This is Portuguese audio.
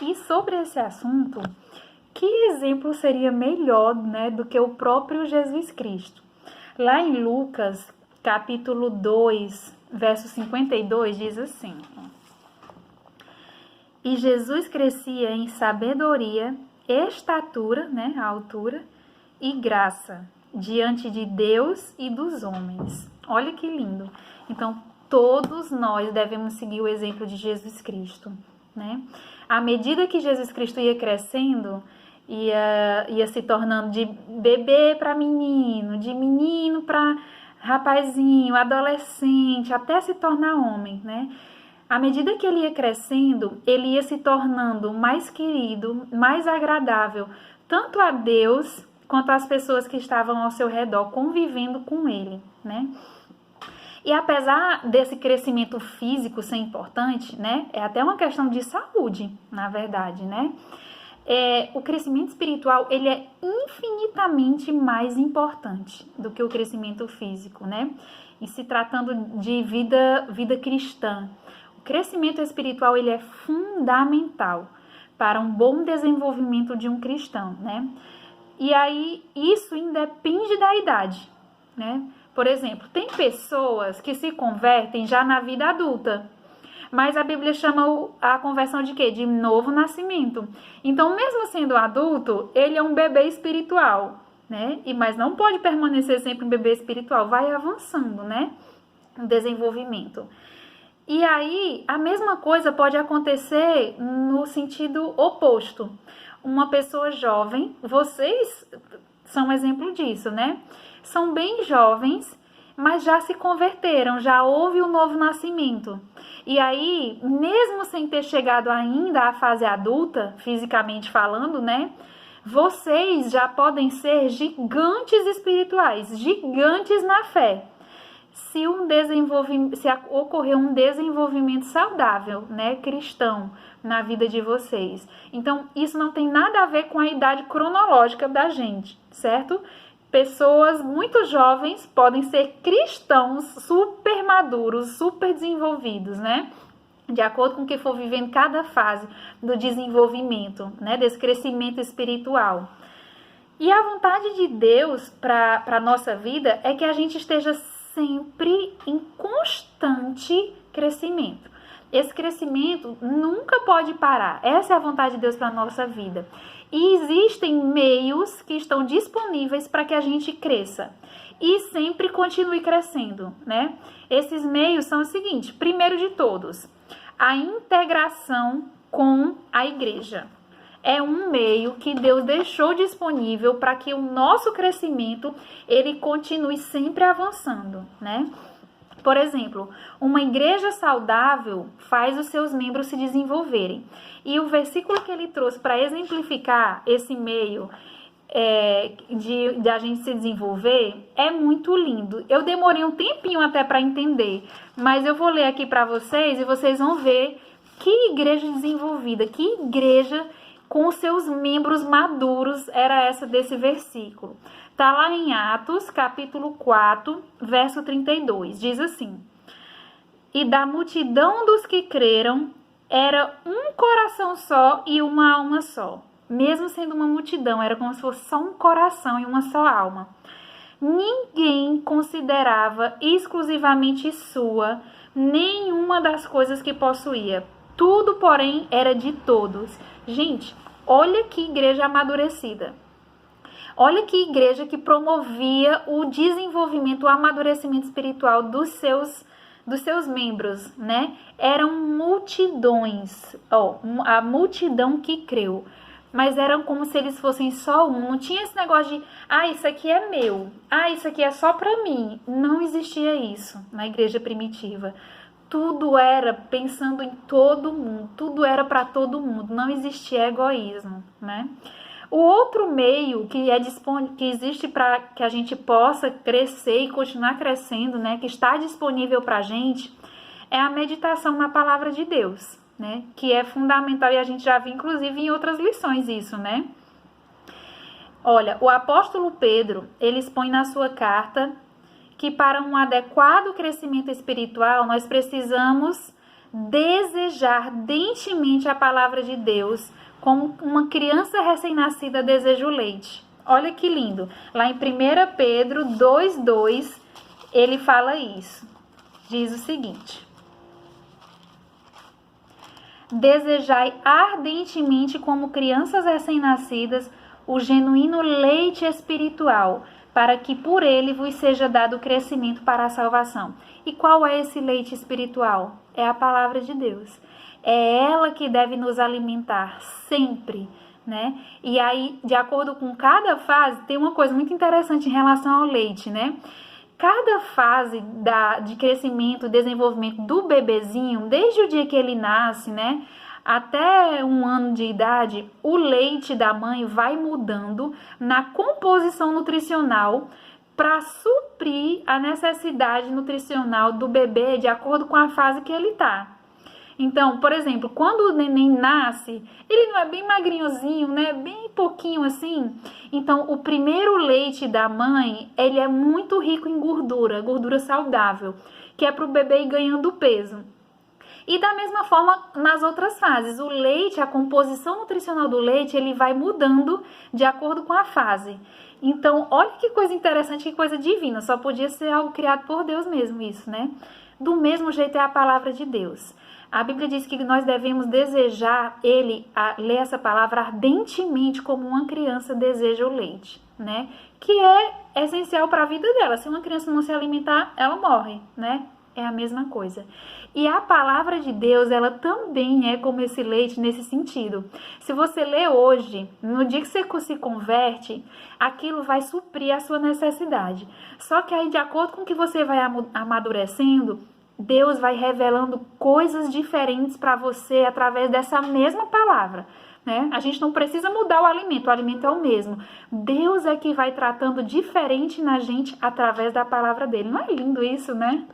E sobre esse assunto, que exemplo seria melhor, né, do que o próprio Jesus Cristo? Lá em Lucas, capítulo 2, verso 52, diz assim: E Jesus crescia em sabedoria, estatura, né, a altura, e graça, diante de Deus e dos homens. Olha que lindo. Então, todos nós devemos seguir o exemplo de Jesus Cristo, né? À medida que Jesus Cristo ia crescendo, ia se tornando de bebê para menino, de menino para rapazinho, adolescente, até se tornar homem, né? À medida que ele ia crescendo, ele ia se tornando mais querido, mais agradável, tanto a Deus quanto às pessoas que estavam ao seu redor, convivendo com ele, né? E apesar desse crescimento físico ser importante, né? É até uma questão de saúde, na verdade, né? O crescimento espiritual, ele é infinitamente mais importante do que o crescimento físico, né? E se tratando de vida cristã, o crescimento espiritual, ele é fundamental para um bom desenvolvimento de um cristão, né? E aí, isso independe da idade, né? Por exemplo, tem pessoas que se convertem já na vida adulta, mas a Bíblia chama a conversão de quê? De novo nascimento. Então, mesmo sendo adulto, ele é um bebê espiritual, né? Mas não pode permanecer sempre um bebê espiritual, vai avançando, né? O desenvolvimento. E aí, a mesma coisa pode acontecer no sentido oposto. Uma pessoa jovem, vocês são um exemplo disso, né? São bem jovens, mas já se converteram, já houve um novo nascimento. E aí, mesmo sem ter chegado ainda à fase adulta, fisicamente falando, né? Vocês já podem ser gigantes espirituais, gigantes na fé. Se ocorrer um desenvolvimento saudável, né, cristão, na vida de vocês. Então, isso não tem nada a ver com a idade cronológica da gente, certo? Pessoas muito jovens podem ser cristãos super maduros, super desenvolvidos, né? De acordo com o que for vivendo cada fase do desenvolvimento, né? Desse crescimento espiritual. E a vontade de Deus para a nossa vida é que a gente esteja sempre em constante crescimento. Esse crescimento nunca pode parar. Essa é a vontade de Deus para a nossa vida. E existem meios que estão disponíveis para que a gente cresça. E sempre continue crescendo, né? Esses meios são os seguintes. Primeiro de todos, a integração com a igreja. É um meio que Deus deixou disponível para que o nosso crescimento ele continue sempre avançando, né? Por exemplo, uma igreja saudável faz os seus membros se desenvolverem. E o versículo que ele trouxe para exemplificar esse meio de a gente se desenvolver é muito lindo. Eu demorei um tempinho até para entender, mas eu vou ler aqui para vocês e vocês vão ver que igreja desenvolvida, que igreja com os seus membros maduros era essa desse versículo. Está lá em Atos, capítulo 4, verso 32. Diz assim: E da multidão dos que creram, era um coração só e uma alma só. Mesmo sendo uma multidão, era como se fosse só um coração e uma só alma. Ninguém considerava exclusivamente sua nenhuma das coisas que possuía. Tudo, porém, era de todos. Gente, olha que igreja amadurecida. Olha que igreja que promovia o desenvolvimento, o amadurecimento espiritual dos seus membros, né? Eram multidões, a multidão que creu. Mas eram como se eles fossem só um. Não tinha esse negócio de, isso aqui é meu. Isso aqui é só para mim. Não existia isso na igreja primitiva. Tudo era pensando em todo mundo. Tudo era para todo mundo. Não existia egoísmo, né? O outro meio que existe para que a gente possa crescer e continuar crescendo, né, que está disponível para a gente, é a meditação na palavra de Deus, né, que é fundamental e a gente já viu inclusive em outras lições isso, né. Olha, o apóstolo Pedro, ele expõe na sua carta que para um adequado crescimento espiritual nós precisamos desejar ardentemente a palavra de Deus, como uma criança recém-nascida deseja o leite. Olha que lindo. Lá em 1 Pedro 2:2, ele fala isso. Diz o seguinte: desejai ardentemente, como crianças recém-nascidas, o genuíno leite espiritual, para que por ele vos seja dado crescimento para a salvação. E qual é esse leite espiritual? É a palavra de Deus. É ela que deve nos alimentar sempre, né? E aí, de acordo com cada fase, tem uma coisa muito interessante em relação ao leite, né? Cada fase de crescimento, desenvolvimento do bebezinho, desde o dia que ele nasce, né, até 1 ano de idade, o leite da mãe vai mudando na composição nutricional para suprir a necessidade nutricional do bebê de acordo com a fase que ele está. Então, por exemplo, quando o neném nasce, ele não é bem magrinhozinho, né? Bem pouquinho assim. Então, o primeiro leite da mãe, ele é muito rico em gordura, gordura saudável, que é para o bebê ir ganhando peso. E da mesma forma nas outras fases, o leite, a composição nutricional do leite, ele vai mudando de acordo com a fase. Então, olha que coisa interessante, que coisa divina. Só podia ser algo criado por Deus mesmo isso, né? Do mesmo jeito é a palavra de Deus. A Bíblia diz que nós devemos desejar ler essa palavra ardentemente, como uma criança deseja o leite, né? Que é essencial para a vida dela. Se uma criança não se alimentar, ela morre, né? É a mesma coisa. E a palavra de Deus, ela também é como esse leite nesse sentido. Se você lê hoje, no dia que você se converte, aquilo vai suprir a sua necessidade. Só que aí, de acordo com que você vai amadurecendo, Deus vai revelando coisas diferentes para você através dessa mesma palavra, né? A gente não precisa mudar o alimento é o mesmo. Deus é que vai tratando diferente na gente através da palavra dele. Não é lindo isso, né?